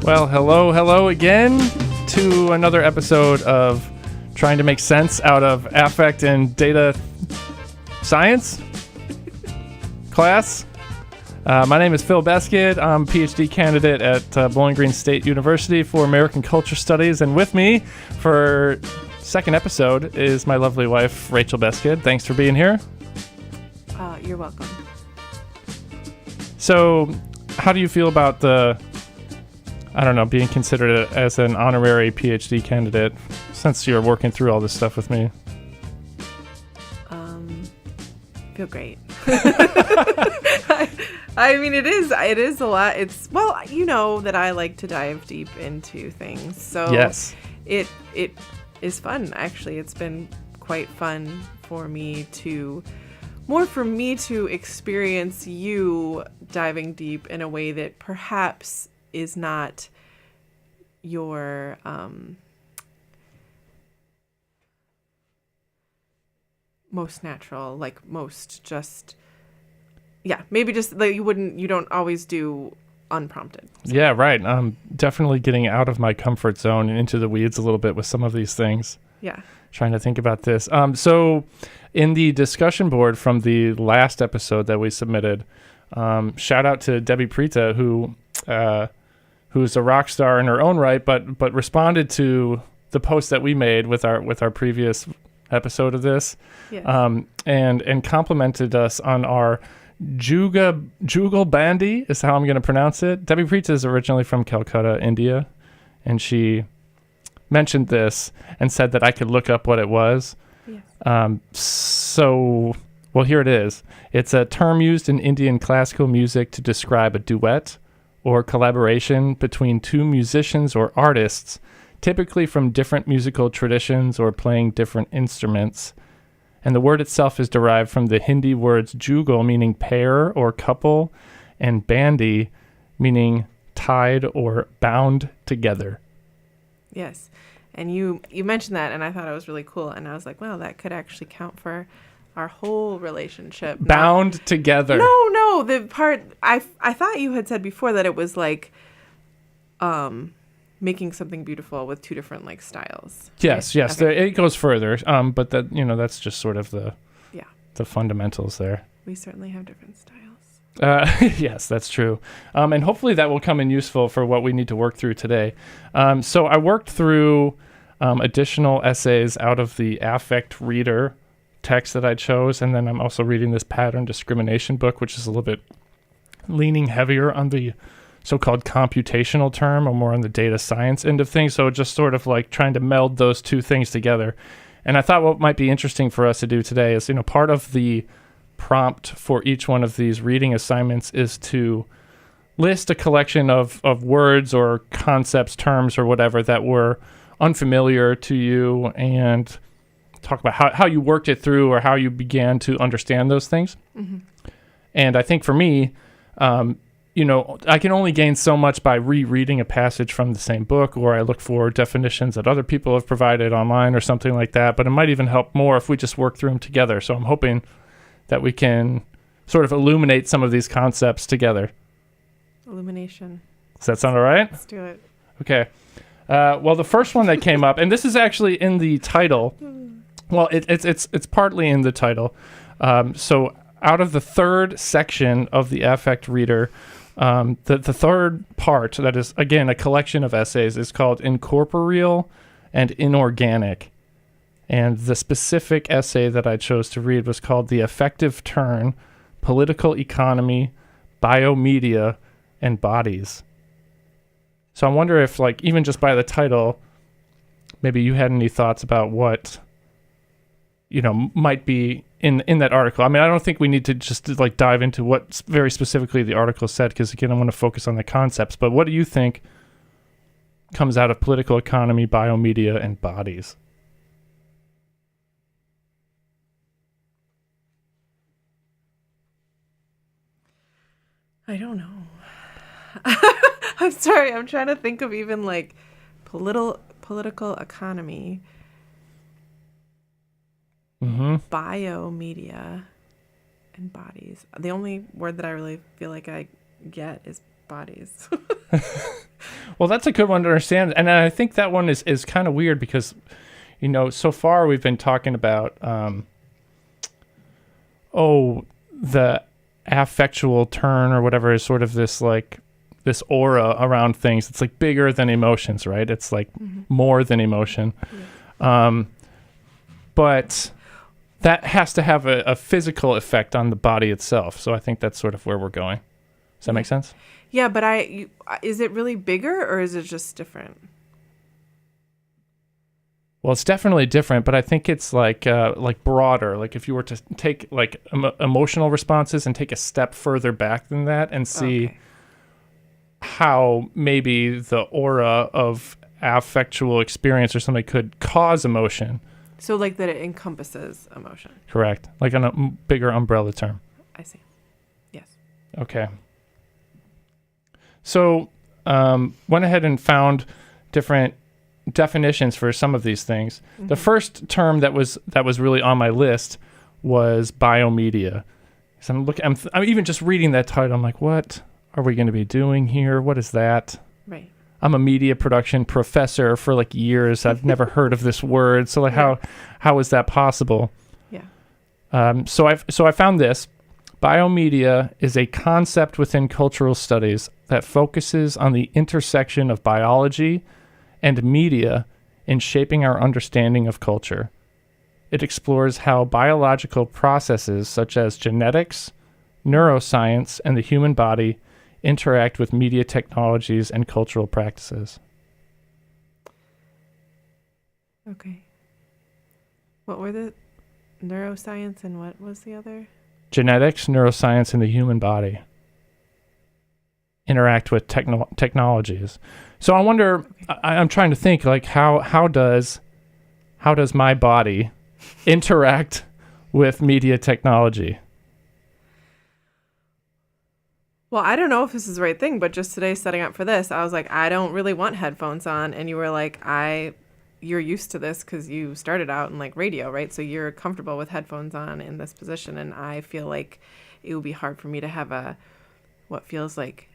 Well, hello again to another episode of trying to make sense out of affect and data science class. My name is Phil Beskid. I'm a PhD candidate at Bowling Green State University for American Culture Studies, and with me for second episode is my lovely wife, Rachel Beskid. Thanks for being here. You're welcome. So, how do you feel about being considered as an honorary PhD candidate since you're working through all this stuff with me? Feel great. I mean, it is a lot. You know that I like to dive deep into things. So yes, it is fun. Actually, it's been quite fun for me to experience you diving deep in a way that perhaps is not your most natural, like most just, maybe just like you don't always do unprompted. So. Yeah, right. I'm definitely getting out of my comfort zone and into the weeds a little bit with some of these things. Yeah. Trying to think about this. So in the discussion board from the last episode that we submitted, shout out to Debbie Prita, who's a rock star in her own right, but responded to the post that we made with our previous episode of this, and complimented us on our Jugal Bandi is how I'm going to pronounce it. Debbie Prita is originally from Calcutta, India, and she mentioned this and said that I could look up what it was. Yes. Well, here it is. It's a term used in Indian classical music to describe a duet or collaboration between two musicians or artists, typically from different musical traditions or playing different instruments. And the word itself is derived from the Hindi words jugal, meaning pair or couple, and bandi, meaning tied or bound together. Yes. And you mentioned that, and I thought it was really cool. And I was like, well, that could actually count for our whole relationship. Bound together. No. The part I thought you had said before that it was like making something beautiful with two different like styles. Yes. Okay. It goes further. But that that's just sort of the fundamentals there. We certainly have different styles. Yes, that's true. And hopefully that will come in useful for what we need to work through today. So I worked through additional essays out of the Affect Reader text that I chose, and then I'm also reading this pattern discrimination book, which is a little bit leaning heavier on the so-called computational term or more on the data science end of things. So just sort of like trying to meld those two things together. And I thought what might be interesting for us to do today is, part of the prompt for each one of these reading assignments is to list a collection of words or concepts, terms, or whatever that were unfamiliar to you, and talk about how you worked it through or how you began to understand those things. Mm-hmm. And I think for me, I can only gain so much by rereading a passage from the same book, or I look for definitions that other people have provided online or something like that. But it might even help more if we just work through them together. So I'm hoping that we can sort of illuminate some of these concepts together. Illumination. Does that sound all right? Let's do it. Okay. Well, the first one that came up, and this is actually in the title. Well, it's partly in the title. So out of the third section of the Affect Reader, the third part, that is, again, a collection of essays, is called Incorporeal and Inorganic. And the specific essay that I chose to read was called The Affective Turn, Political Economy, Biomedia, and Bodies. So I wonder if, even just by the title, maybe you had any thoughts about what, might be in that article. I mean, I don't think we need to just dive into what very specifically the article said, because, again, I want to focus on the concepts. But what do you think comes out of political economy, biomedia, and bodies? I don't know. I'm sorry. I'm trying to think of even political economy. Mm-hmm. Biomedia and bodies. The only word that I really feel like I get is bodies. Well, that's a good one to understand. And I think that one is kind of weird because, so far we've been talking about, the affectual turn or whatever is sort of this like this aura around things. It's like bigger than emotions, right? It's like more than emotion. Yeah. But that has to have a physical effect on the body itself. So I think that's sort of where we're going. Does that make sense? Yeah, but is it really bigger or is it just different? Well, it's definitely different, but I think it's like broader. Like if you were to take like emotional responses and take a step further back than that and see how maybe the aura of affectual experience or something could cause emotion. So like that it encompasses emotion. Correct. Like on a bigger umbrella term. I see. Yes. Okay. So went ahead and found different definitions for some of these things. Mm-hmm. The first term that was really on my list was biomedia. So I'm even just reading that title. I'm like, what are we going to be doing here? What is that? Right. I'm a media production professor for like years. I've never heard of this word. So like, how is that possible? Yeah. So I found this. Biomedia is a concept within cultural studies that focuses on the intersection of biology and media in shaping our understanding of culture. It explores how biological processes such as genetics, neuroscience, and the human body interact with media technologies and cultural practices. Okay. What were the neuroscience and what was the other? Genetics, neuroscience, and the human body interact with technologies. So I wonder, I'm trying to think like how does my body interact with media technology? Well, I don't know if this is the right thing, but just today setting up for this, I was like, I don't really want headphones on. And you were like, you're used to this because you started out in like radio, right? So you're comfortable with headphones on in this position. And I feel like it would be hard for me to have what feels like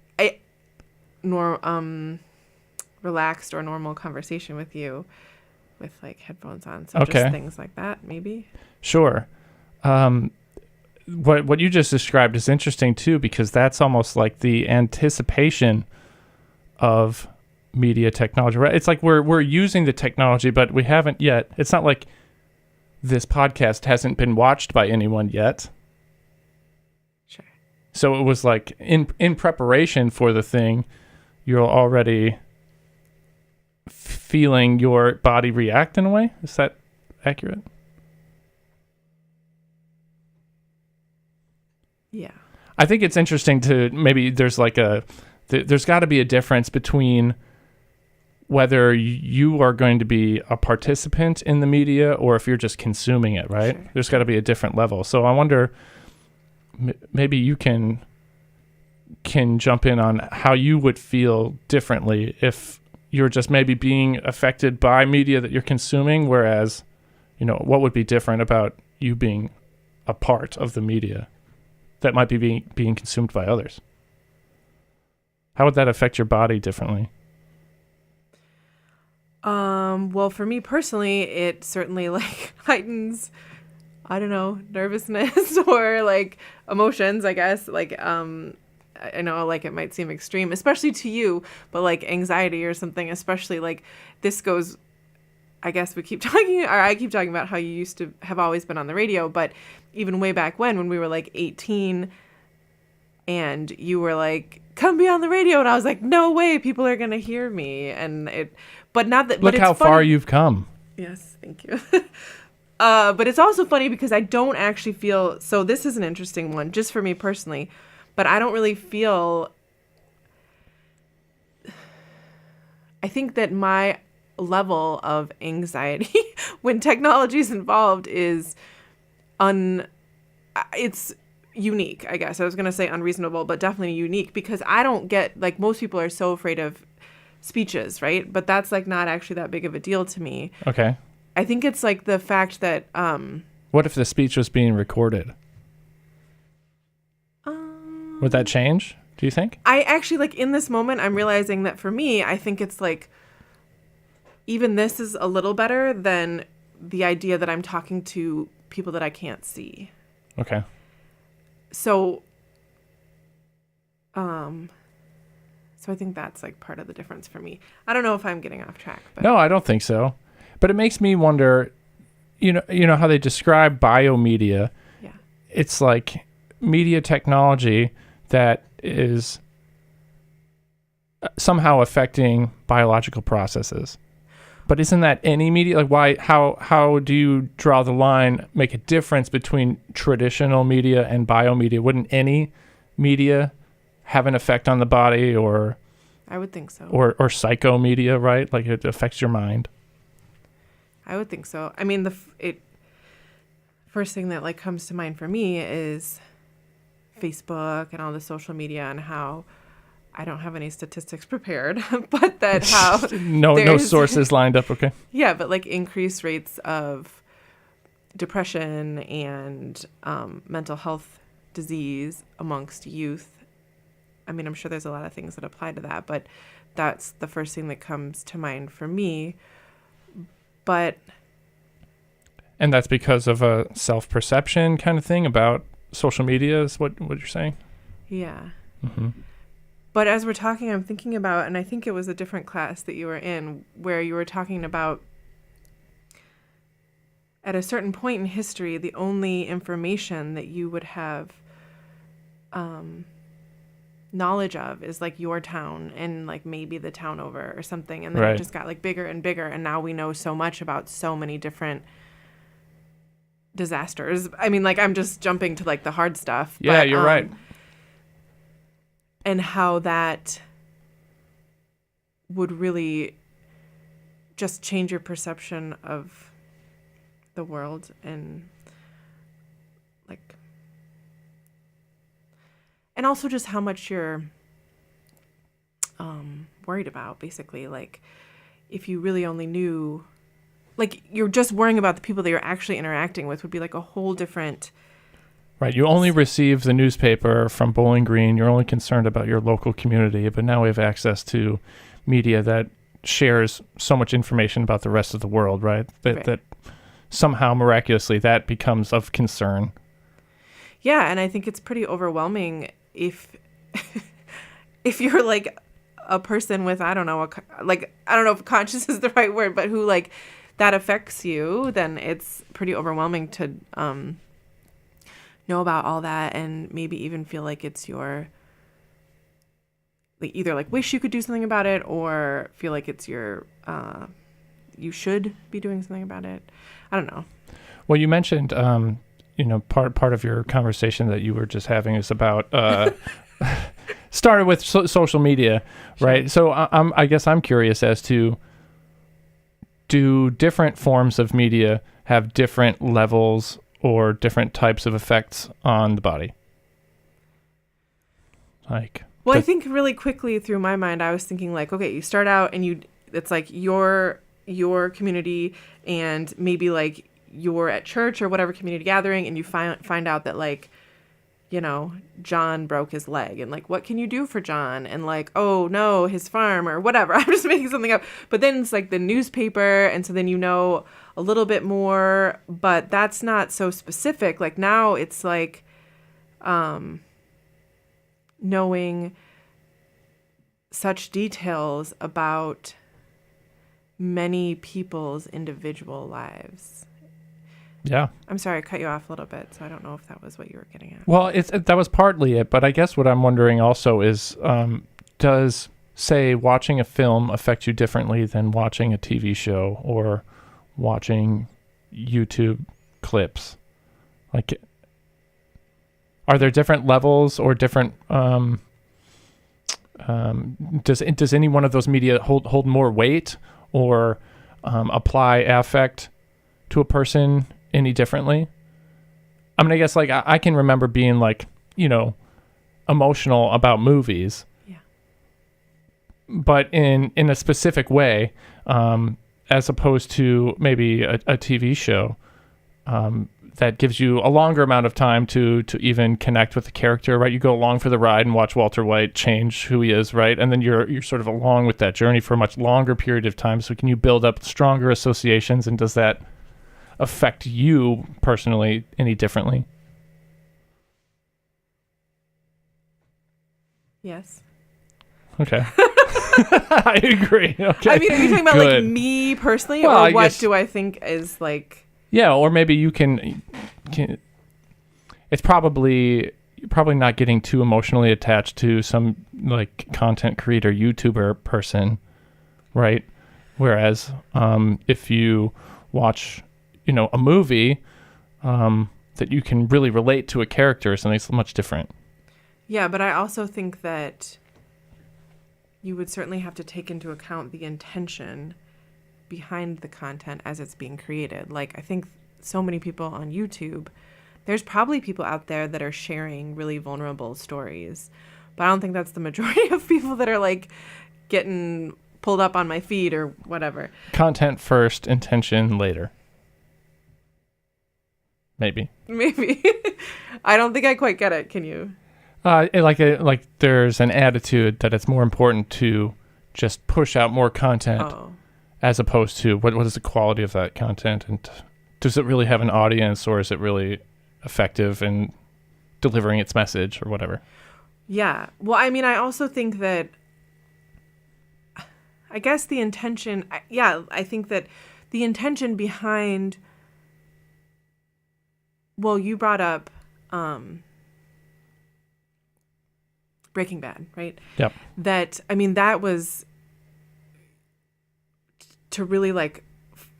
relaxed or normal conversation with you with like headphones on. So just things like that, maybe. Sure. What you just described is interesting too, because that's almost like the anticipation of media technology, right? It's like we're using the technology, but we haven't yet. It's not like this podcast hasn't been watched by anyone yet. Sure. So it was like in preparation for the thing, you're already feeling your body react in a way. Is that accurate? Yeah. I think it's interesting to maybe there's got to be a difference between whether you are going to be a participant in the media or if you're just consuming it, right? Sure. There's got to be a different level. So I wonder, maybe you can jump in on how you would feel differently if you're just maybe being affected by media that you're consuming, whereas, what would be different about you being a part of the media that might be being consumed by others? How would that affect your body differently? Well, for me personally, it certainly like heightens, I don't know, nervousness or like emotions, I guess. Like, I know like it might seem extreme, especially to you, but like anxiety or something, especially like this goes, I guess I keep talking about how you used to have always been on the radio, but even way back when we were like 18 and you were like, come be on the radio. And I was like, no way, people are going to hear me. But not that, look but how it's funny. Far you've come. Yes. Thank you. But it's also funny because I don't actually feel, so this is an interesting one just for me personally, but I don't really feel, I think that my level of anxiety when technology is involved is it's unique, I guess. I was going to say unreasonable, but definitely unique because I don't get, like most people are so afraid of speeches, right? But that's like not actually that big of a deal to me. Okay. I think it's like the fact that what if the speech was being recorded? Would that change? Do you think? I actually, like, in this moment, I'm realizing that for me, I think it's like, even this is a little better than the idea that I'm talking to people that I can't see. Okay. So, so I think that's like part of the difference for me. I don't know if I'm getting off track, but No, I don't think so. But it makes me wonder, you know how they describe biomedia. yeah. It's like media technology that is somehow affecting biological processes. But isn't that any media? Like, how do you draw the line, make a difference between traditional media and biomedia? Wouldn't any media have an effect on the body, or I would think so. or psychomedia, right? Like, it affects your mind. I would think so. I mean, first thing that like comes to mind for me is Facebook and all the social media, and how I don't have any statistics prepared, but that how no there's- sources lined up. Okay. yeah, but like increased rates of depression and mental health disease amongst youth. I mean, I'm sure there's a lot of things that apply to that, but that's the first thing that comes to mind for me. But And that's because of a self-perception kind of thing about social media, is what you're saying? yeah. Mm-hmm. But as we're talking, I'm thinking about, and I think it was a different class that you were in, where you were talking about at a certain point in history, the only information that you would have knowledge of is like your town and like maybe the town over or something. And then Right. it just got like bigger and bigger. And now we know so much about so many different disasters. I mean, like, I'm just jumping to like the hard stuff. Yeah, but, you're right. And how that would really just change your perception of the world, and like, and also just how much you're worried about, basically. Like, if you really only knew, like, you're just worrying about the people that you're actually interacting with would be like a whole different. Right. You only receive the newspaper from Bowling Green. You're only concerned about your local community, but now we have access to media that shares so much information about the rest of the world, right? That somehow miraculously that becomes of concern. Yeah, and I think it's pretty overwhelming if if you're like a person with, I don't know if conscious is the right word, but who like that affects you, then it's pretty overwhelming to know about all that, and maybe even feel like it's your, like, either like wish you could do something about it, or feel like it's your you should be doing something about it. I don't know. Well, you mentioned part of your conversation that you were just having is about started with social media, right? So I guess I'm curious as to, do different forms of media have different levels or different types of effects on the body? Like, well, I think really quickly through my mind, I was thinking like, okay, you start out and it's like your community, and maybe like you're at church or whatever community gathering, and you find out that, like, you know, John broke his leg, and like, what can you do for John? And like, oh no, his farm or whatever. I'm just making something up. But then it's like the newspaper, and so then you know a little bit more, but that's not so specific. Like now it's like knowing such details about many people's individual lives. yeah. I'm sorry, I cut you off a little bit, so I don't know if that was what you were getting at. Well, that was partly it, but I guess what I'm wondering also is, does, say, watching a film affect you differently than watching a TV show or watching YouTube clips? Like, are there different levels or different? Does any one of those media hold more weight or apply affect to a person any differently? I mean, I guess like I can remember being like, emotional about movies. Yeah. But in a specific way, as opposed to maybe a TV show that gives you a longer amount of time to even connect with the character, right? You go along for the ride and watch Walter White change who he is, right? And then you're sort of along with that journey for a much longer period of time. So can you build up stronger associations, and does that affect you personally any differently? Yes. Okay. I agree. Okay. I mean, are you talking about Good. like me personally, Well, or I what guess- do I think is like? Yeah, or maybe you can it's probably you're probably not getting too emotionally attached to some like content creator YouTuber person, right? Whereas if you watch, a movie that you can really relate to a character, something that's much different. Yeah, but I also think that you would certainly have to take into account the intention behind the content as it's being created. Like, I think so many people on YouTube, there's probably people out there that are sharing really vulnerable stories, but I don't think that's the majority of people that are like getting pulled up on my feed or whatever. Content first, intention later. Maybe. Maybe. I don't think I quite get it. Can you? Like there's an attitude that it's more important to just push out more content Oh. as opposed to what is the quality of that content, and does it really have an audience, or is it really effective in delivering its message or whatever? Yeah. Well, I mean, I also think that, I guess the intention, I think that the intention behind, well, you brought up Breaking Bad, right? Yep. That, I mean, that was to really like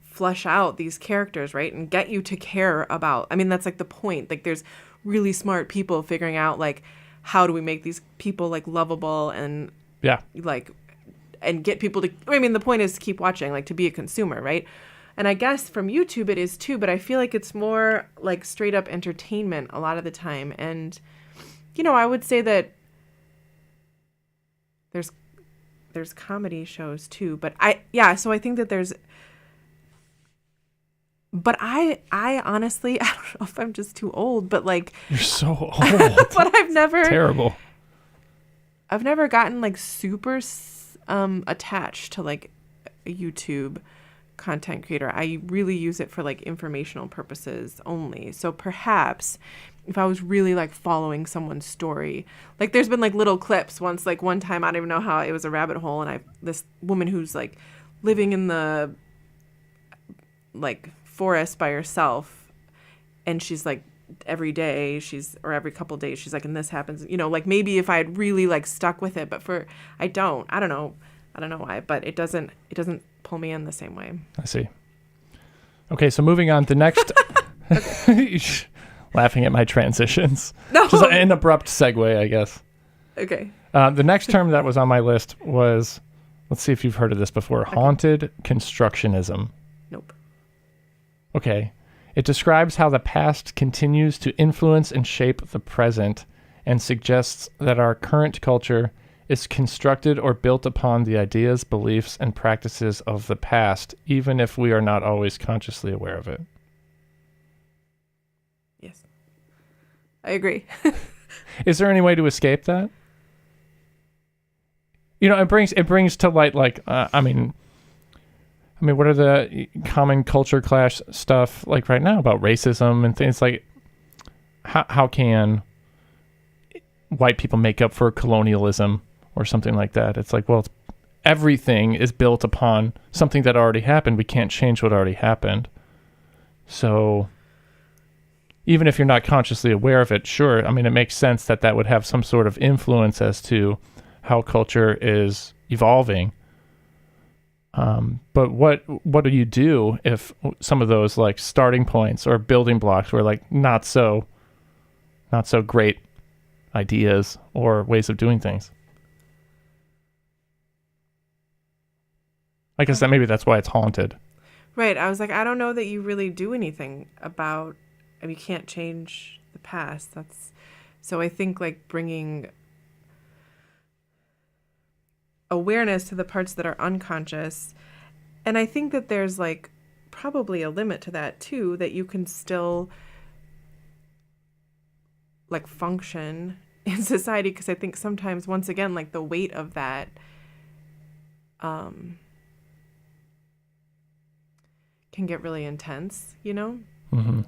flesh out these characters, right? And get you to care about, I mean, that's like the point. Like, there's really smart people figuring out like, how do we make these people like lovable and Yeah. like, and get people to, I mean, the point is to keep watching, like to be a consumer, right? And I guess from YouTube it is too, but I feel like it's more like straight up entertainment a lot of the time. And, I would say that there's comedy shows too, but so I think that but I honestly, I don't know if I'm just too old, but like, You're so old. but I've never Terrible. gotten like super attached to like a YouTube content creator. I really use it for like informational purposes only. So perhaps if I was really like following someone's story, like there's been like little clips once, like one time, I don't even know how, it was a rabbit hole, and this woman who's like living in the like forest by herself, and she's like every day or every couple of days she's like, and this happens, like maybe if I had really like stuck with it, but I don't know why, but it doesn't pull me in the same way. I see. Okay, so moving on. The next, laughing at my transitions. No. Just an abrupt segue, I guess. Okay. The next term that was on my list was, let's see if you've heard of this before, haunted constructionism. Nope. Okay. It describes how the past continues to influence and shape the present, and suggests that our current culture is constructed or built upon the ideas, beliefs, and practices of the past, even if we are not always consciously aware of it. Yes. I agree. Is there any way to escape that? It brings to light, like, I mean, what are the common culture clash stuff like right now about racism and things like, how can white people make up for colonialism or something like that? It's like, well, everything is built upon something that already happened. We can't change what already happened. So even if you're not consciously aware of it, sure, I mean, it makes sense that would have some sort of influence as to how culture is evolving. But what do you do if some of those like starting points or building blocks were like not so great ideas or ways of doing things? I guess that maybe that's why it's haunted. Right. I was like, I don't know that you really do anything about, I mean, you can't change the past. So I think like bringing awareness to the parts that are unconscious. And I think that there's like probably a limit to that too, that you can still like function in society, because I think sometimes, once again, like the weight of that can get really intense, you know? Mm-hmm.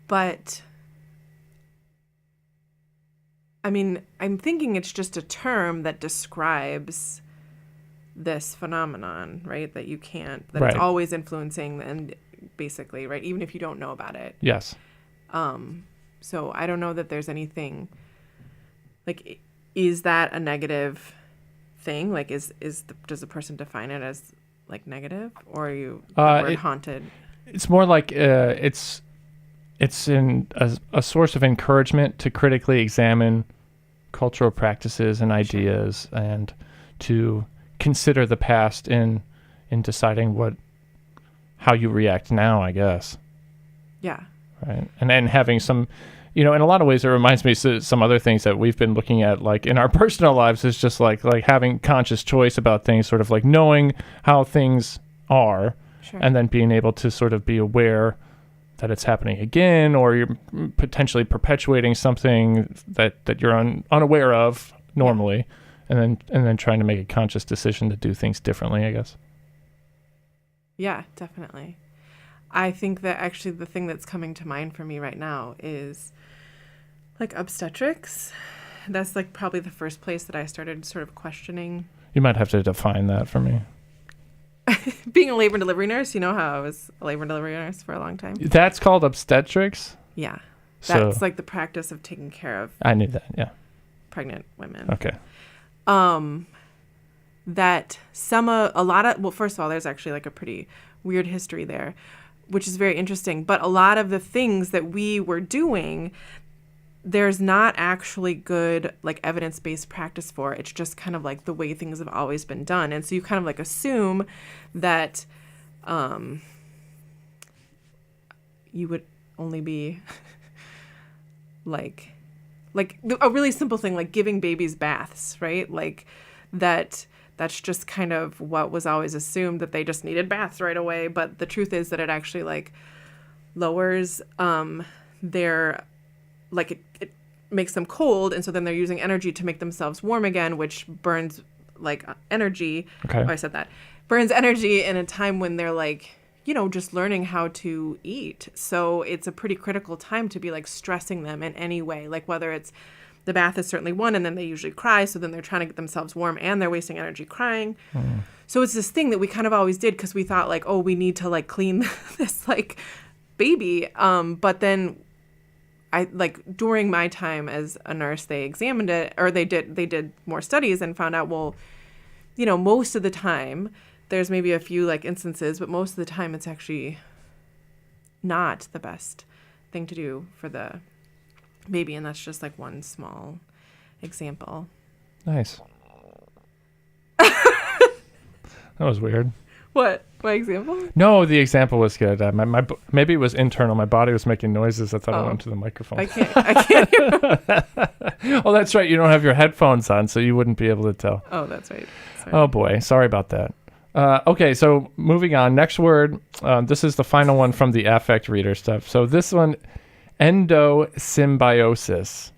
But I mean, I'm thinking it's just a term that describes this phenomenon, right? That you can't, that Right. it's always influencing, and basically, right? Even if you don't know about it. Yes. So I don't know that there's anything, like, is that a negative thing? Like, does the person define it as like negative, or are you the word haunted? It's more like it's in a source of encouragement to critically examine cultural practices and ideas, and to consider the past in deciding how you react now, I guess. Yeah. Right. And then having some, in a lot of ways, it reminds me of some other things that we've been looking at, like in our personal lives, is just like having conscious choice about things, sort of like knowing how things are, Sure. and then being able to sort of be aware that it's happening again, or you're potentially perpetuating something that you're unaware of normally, and then trying to make a conscious decision to do things differently, I guess. Yeah, definitely. I think that actually the thing that's coming to mind for me right now is like obstetrics. That's like probably the first place that I started sort of questioning. You might have to define that for me. Being a labor and delivery nurse, you know how I was a labor and delivery nurse for a long time? That's called obstetrics? Yeah. So, That's like the practice of taking care of I knew that, yeah. pregnant women. Okay. That a lot of, well, first of all, there's actually like a pretty weird history there, which is very interesting. But a lot of the things that we were doing, there's not actually good like evidence-based practice for. It's just kind of like the way things have always been done. And so you kind of like assume that you would only be like a really simple thing, like giving babies baths, right? Like that's just kind of what was always assumed, that they just needed baths right away. But the truth is that it actually like lowers their, like it makes them cold. And so then they're using energy to make themselves warm again, which burns like energy. Okay. Oh, I said that. Burns energy in a time when they're like, just learning how to eat. So it's a pretty critical time to be like stressing them in any way, like whether it's the bath is certainly one, and then they usually cry. So then they're trying to get themselves warm and they're wasting energy crying. So it's this thing that we kind of always did because we thought like, oh, we need to like clean this like baby. But then I like during my time as a nurse, they examined it, or they did more studies and found out, well, most of the time, there's maybe a few like instances, but most of the time it's actually not the best thing to do for the baby. And that's just like one small example. Nice. That was weird. What? My example? No, the example was good. Maybe it was internal. My body was making noises. I thought I went to the microphone. I can't hear. Oh, that's right. You don't have your headphones on, so you wouldn't be able to tell. Oh, that's right. Sorry. Oh, boy. Sorry about that. Okay, so moving on. Next word. This is the final one from the affect reader stuff. So this one, endosymbiosis.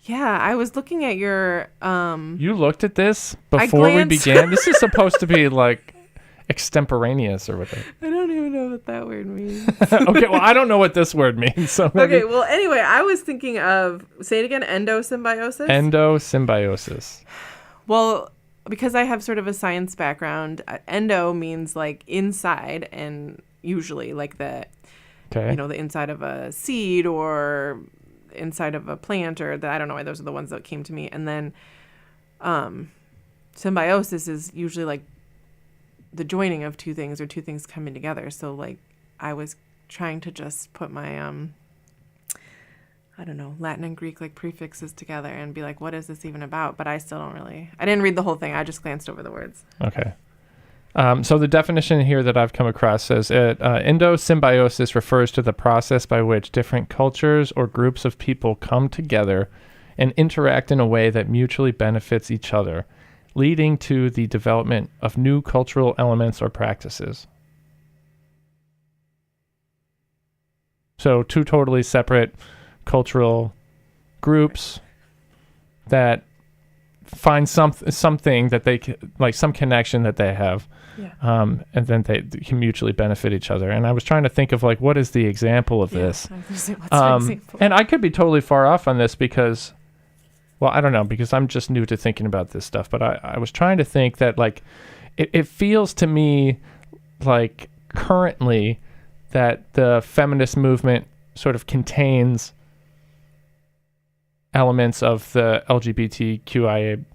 Yeah, I was looking at your... You looked at this before we began? This is supposed to be like extemporaneous or whatever. I don't even know what that word means. Okay, well, I don't know what this word means. So maybe... Okay, well, anyway, I was thinking of... Say it again, endosymbiosis? Endosymbiosis. Well, because I have sort of a science background, endo means like inside, and usually like the inside of a seed or inside of a plant, or I don't know why those are the ones that came to me. And then symbiosis is usually like the joining of two things, or two things coming together. So like I was trying to just put my I don't know, Latin and Greek like prefixes together and be like, what is this even about? But I still don't really, I didn't read the whole thing. I just glanced over the words. Okay. So the definition here that I've come across says endosymbiosis refers to the process by which different cultures or groups of people come together and interact in a way that mutually benefits each other, leading to the development of new cultural elements or practices. So two totally separate cultural groups that find something that they like, some connection that they have, and then they can mutually benefit each other. And I was trying to think of like, what is the example of this? I was gonna say, what's the example? And I could be totally far off on this because, well, I don't know, because I'm just new to thinking about this stuff. But I was trying to think that like, it feels to me like currently that the feminist movement sort of contains elements of the LGBTQIA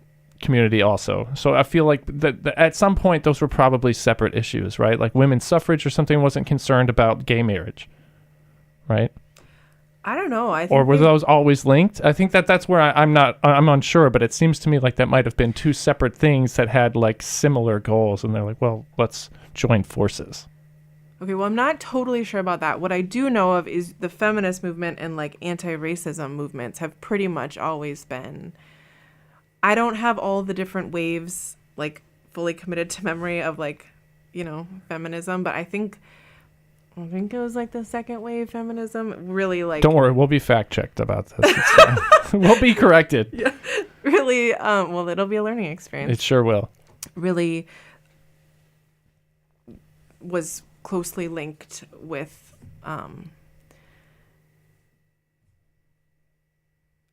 community also. So I feel like that at some point those were probably separate issues, right? Like women's suffrage or something wasn't concerned about gay marriage, right? I don't know. I think Or were those always linked? I think that's where I'm unsure, but it seems to me like that might have been two separate things that had like similar goals, and they're like, well, let's join forces. Okay, well, I'm not totally sure about that. What I do know of is the feminist movement and like anti-racism movements have pretty much always been. I don't have all the different waves like fully committed to memory of like, feminism, but I think it was like the second wave feminism really like. Don't worry, we'll be fact checked about this. It's fine. We'll be corrected. Yeah, really. Well, it'll be a learning experience. It sure will. Really was closely linked with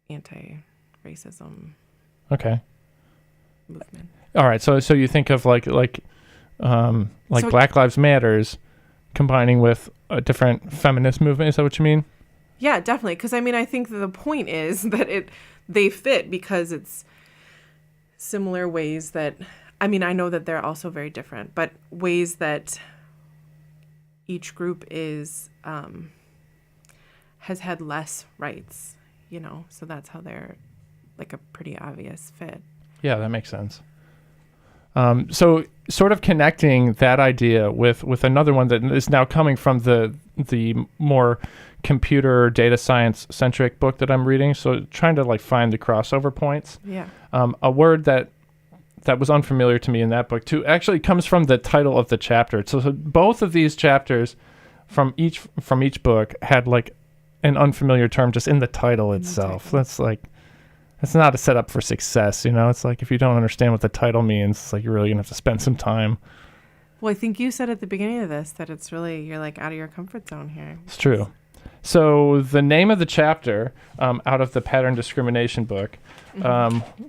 anti-racism Okay. movement. All right. So you think of like So- Black Lives Matters combining with a different feminist movement. Is that what you mean? Yeah, definitely. Because I think that the point is that they fit because it's similar ways that. I know that they're also very different, but ways that each group is has had less rights, so that's how they're like a pretty obvious fit. Yeah, that makes sense. So sort of connecting that idea with another one that is now coming from the more computer data science centric book that I'm reading. So trying to like find the crossover points. Yeah. A word that was unfamiliar to me in that book too actually comes from the title of the chapter. So both of these chapters from each book had like an unfamiliar term just in the title itself. That's not a setup for success, It's like if you don't understand what the title means, it's like you're really gonna have to spend some time. Well, I think you said at the beginning of this that it's really you're like out of your comfort zone here. It's true. So the name of the chapter out of the pattern discrimination book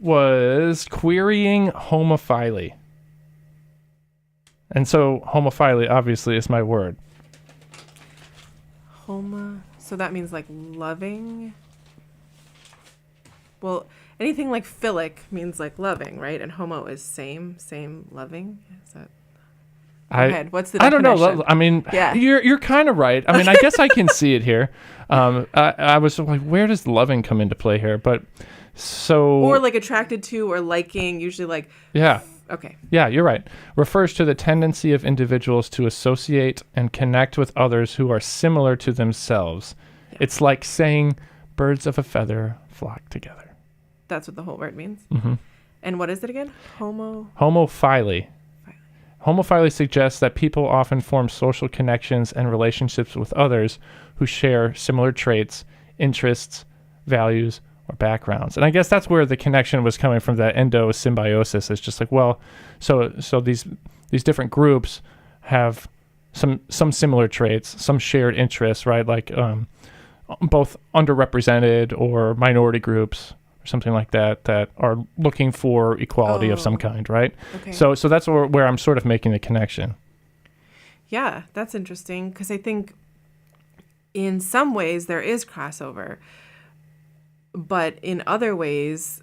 was Querying Homophily. And so homophily obviously is my word. So that means like loving. Well, anything like philic means like loving, right? And homo is same loving. Is that? Go ahead. What's the definition? I don't know. Yeah. You're kind of right. I guess I can see it here. I was like, where does loving come into play here? But so. Or like attracted to or liking, usually like. Yeah. Okay. Yeah, you're right. Refers to the tendency of individuals to associate and connect with others who are similar to themselves. Yeah. It's like saying birds of a feather flock together. That's what the whole word means. Mm-hmm. And what is it again? Homophily. Homophily suggests that people often form social connections and relationships with others who share similar traits, interests, values, or backgrounds. And I guess that's where the connection was coming from, that endosymbiosis. It's just like, well, so these different groups have some similar traits, some shared interests, right? Like both underrepresented or minority groups or something like that are looking for equality of some kind, right? Okay. So that's where I'm sort of making the connection. Yeah, that's interesting because I think in some ways there is crossover, but in other ways,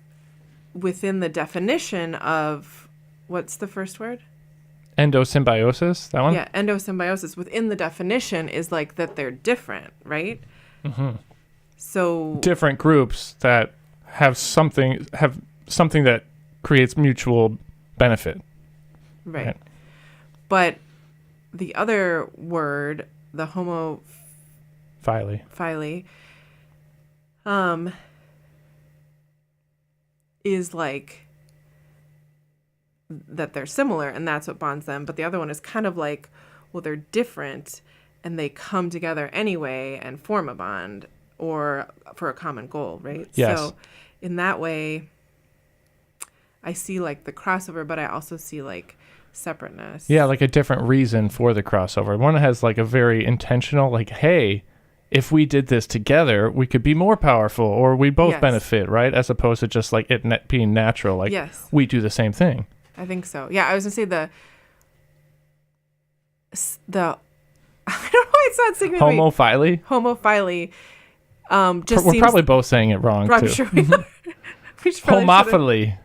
within the definition of, what's the first word? Endosymbiosis, that one? Yeah, endosymbiosis within the definition is like that they're different, right? Mm-hmm. So different groups that have something that creates mutual benefit. Right. But the other word, the homophily, is like that they're similar and that's what bonds them. But the other one is kind of like, well, they're different and they come together anyway and form a bond. or for a common goal, right? Yes. So in that way, I see like the crossover, but I also see like separateness. Yeah, like a different reason for the crossover. One has like a very intentional, like, hey, if we did this together, we could be more powerful, or we both Yes. benefit, right? As opposed to just like it being natural, like Yes. we do the same thing. I think so. Yeah, I was gonna say the I don't know why it's not sticking with me. Homophily. Homophily. Just We're seems, probably both saying it wrong I'm too. sure we are. We should probably Homophily.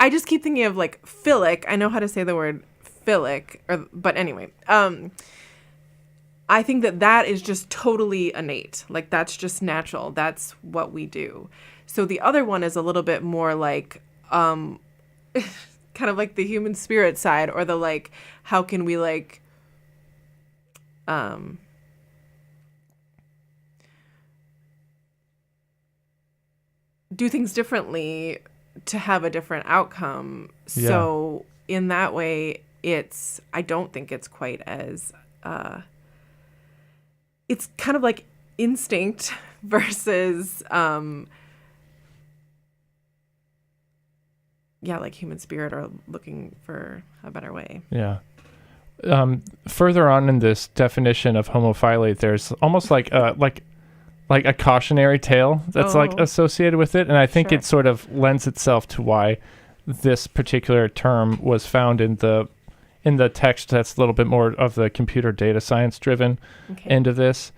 I just keep thinking of like philic. I know how to say the word philic, but anyway, I think that is just totally innate. Like that's just natural. That's what we do. So the other one is a little bit more like, kind of like the human spirit side, or the like, how can we like, do things differently to have a different outcome. Yeah. So in that way, I don't think it's quite as, it's kind of like instinct versus, like human spirit, or looking for a better way. Yeah. Further on in this definition of homophily, there's almost like a cautionary tale that's like Oh. associated with it, and I think Sure. it sort of lends itself to why this particular term was found in the text that's a little bit more of the computer data science driven Okay. end of this.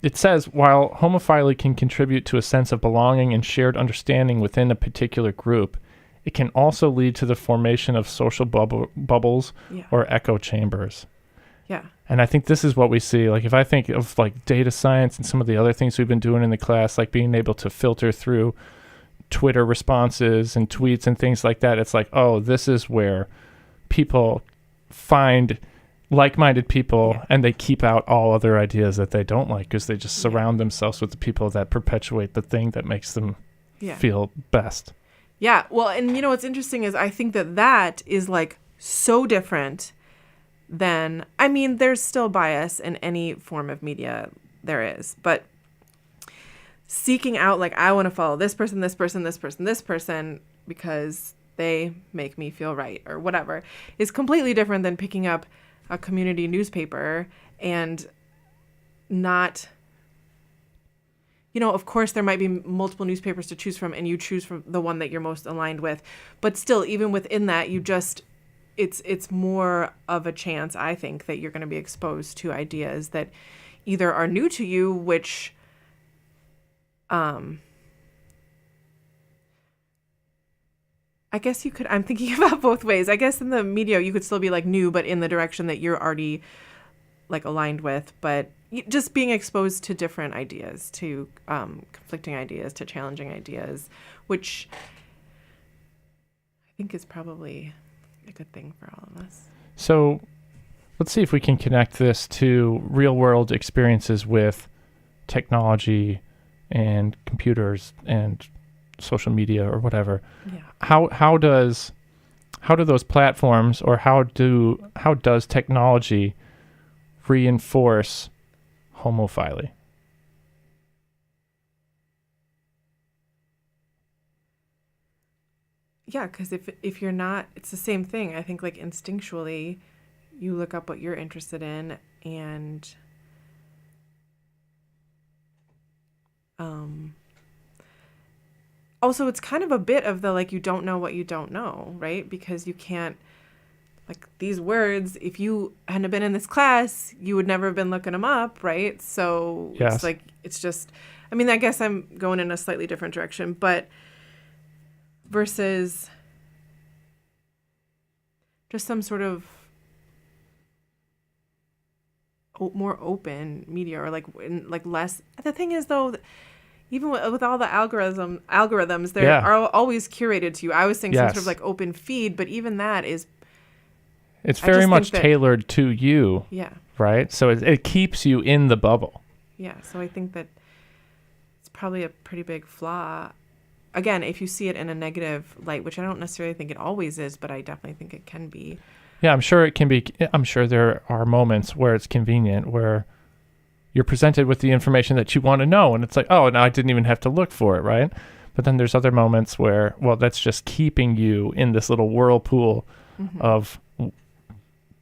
It says, while homophily can contribute to a sense of belonging and shared understanding within a particular group, it can also lead to the formation of social bubbles Yeah. or echo chambers. Yeah. And I think this is what we see. Like if I think of like data science and some of the other things we've been doing in the class, like being able to filter through Twitter responses and tweets and things like that, it's like, oh, this is where people find like-minded people, Yeah. and they keep out all other ideas that they don't like, because they just Yeah. surround themselves with the people that perpetuate the thing that makes them Yeah. feel best. Yeah. Well, and you know what's interesting is I think that is like so different than, I mean, there's still bias in any form of media there is, but seeking out like, I want to follow this person, this person, this person, this person because they make me feel right or whatever, is completely different than picking up a community newspaper and not, you know, of course there might be multiple newspapers to choose from and you choose from the one that you're most aligned with, but still, even within that, you just, it's more of a chance, I think, that you're going to be exposed to ideas that either are new to you, which I guess you could, I'm thinking about both ways. I guess in the media, you could still be like new, but in the direction that you're already like aligned with, but just being exposed to different ideas, to conflicting ideas, to challenging ideas, which I think is probably a good thing for all of us. So let's see if we can connect this to real world experiences with technology and computers and social media or whatever. Yeah. How do those platforms, or how does technology reinforce homophily? Yeah, because if you're not, it's the same thing. I think like instinctually, you look up what you're interested in, and also it's kind of a bit of the like, you don't know what you don't know, right? Because you can't, like, these words, if you hadn't been in this class, you would never have been looking them up, right? So Yes. It's like, it's just, I mean, I guess I'm going in a slightly different direction, but versus just some sort of more open media, or like less. The thing is, though, even with all the algorithms, they Yeah. are always curated to you. I was saying some Yes. sort of like open feed, but even that is, It's I very just much think that- tailored to you, yeah. right? So it keeps you in the bubble. Yeah, so I think that it's probably a pretty big flaw. Again, if you see it in a negative light, which I don't necessarily think it always is, but I definitely think it can be. Yeah, I'm sure it can be. I'm sure there are moments where it's convenient, where you're presented with the information that you want to know, and it's like, oh, now I didn't even have to look for it, right? But then there's other moments where, well, that's just keeping you in this little whirlpool of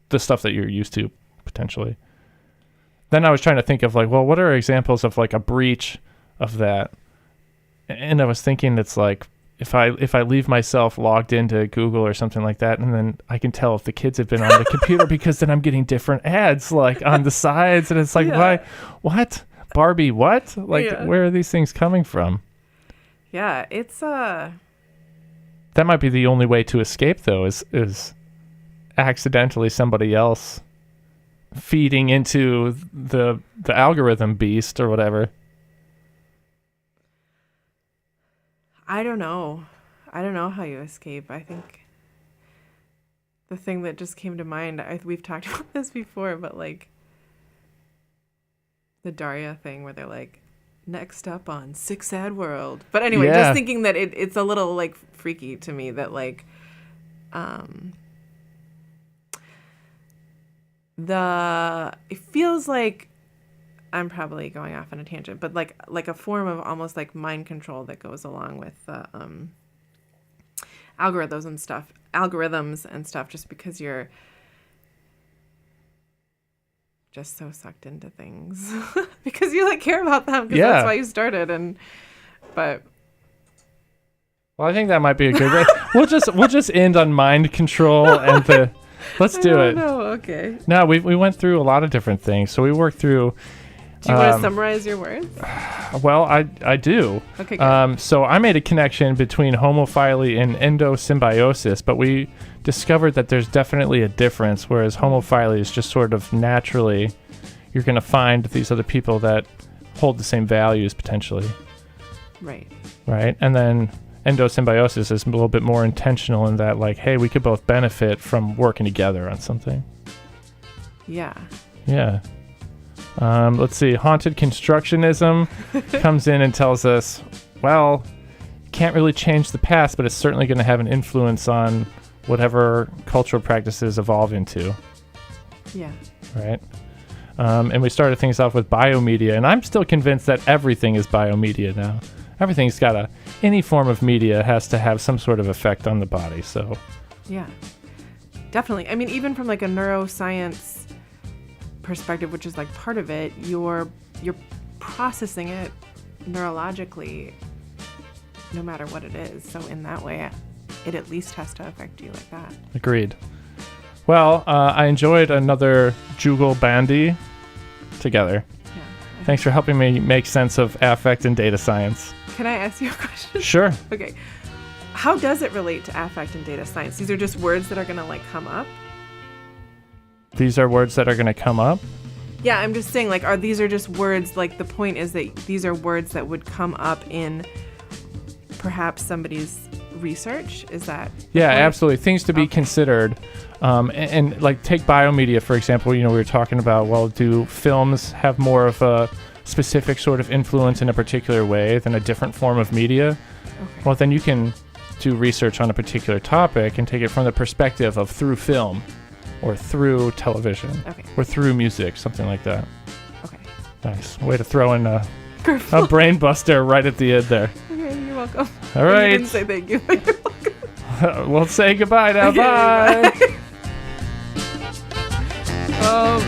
the stuff that you're used to, potentially. Then I was trying to think of like, well, what are examples of like a breach of that? And I was thinking it's like, if I leave myself logged into Google or something like that, and then I can tell if the kids have been on the computer, because then I'm getting different ads like on the sides, and it's like, why, what, Barbie, what? Like, where are these things coming from? Yeah, it's That might be the only way to escape, though, is accidentally somebody else feeding into the algorithm beast or whatever. I don't know how you escape. I think the thing that just came to mind, we've talked about this before, but like the Daria thing where they're like, next up on Six Ad World. But anyway, just thinking that it's a little like freaky to me that like it feels like, I'm probably going off on a tangent, but like a form of almost like mind control that goes along with algorithms and stuff, just because you're just so sucked into things because you like care about them, because that's why you started. Well, I think that might be a good way. We'll just end on mind control and let's do it. No, okay. No, we went through a lot of different things. So we worked through. Do you want to summarize your words? Well, I do. Okay, good. So I made a connection between homophily and endosymbiosis, but we discovered that there's definitely a difference, whereas homophily is just sort of naturally, you're going to find these other people that hold the same values potentially. Right. Right? And then endosymbiosis is a little bit more intentional in that, like, hey, we could both benefit from working together on something. Yeah. Yeah. Let's see. Haunted constructionism comes in and tells us, well, can't really change the past, but it's certainly going to have an influence on whatever cultural practices evolve into. Yeah. Right? And we started things off with biomedia, and I'm still convinced that everything is biomedia now. Everything's got any form of media has to have some sort of effect on the body, so. Yeah. Definitely. I mean, even from like a neuroscience perspective, which is like part of it, you're processing it neurologically no matter what it is. So in that way, it at least has to affect you like that. Agreed. Well, I enjoyed another Jugal Bandy together. Yeah. Thanks for helping me make sense of affect and data science. Can I ask you a question? Sure. Okay. How does it relate to affect and data science? These are just words that are going to like come up? These are words that are going to come up? Yeah, I'm just saying, like, these are just words, like, the point is that these are words that would come up in perhaps somebody's research? Is that... Yeah, absolutely. Things to be considered. And, like, take biomedia, for example. You know, we were talking about, well, do films have more of a specific sort of influence in a particular way than a different form of media? Okay. Well, then you can do research on a particular topic and take it from the perspective of through film, or through television, or through music, something like that. Okay. Nice. Way to throw in a brain buster right at the end there. Okay, you're welcome. All right. You didn't say thank you, but you're welcome. We'll say goodbye now. Okay, bye. bye. Oh,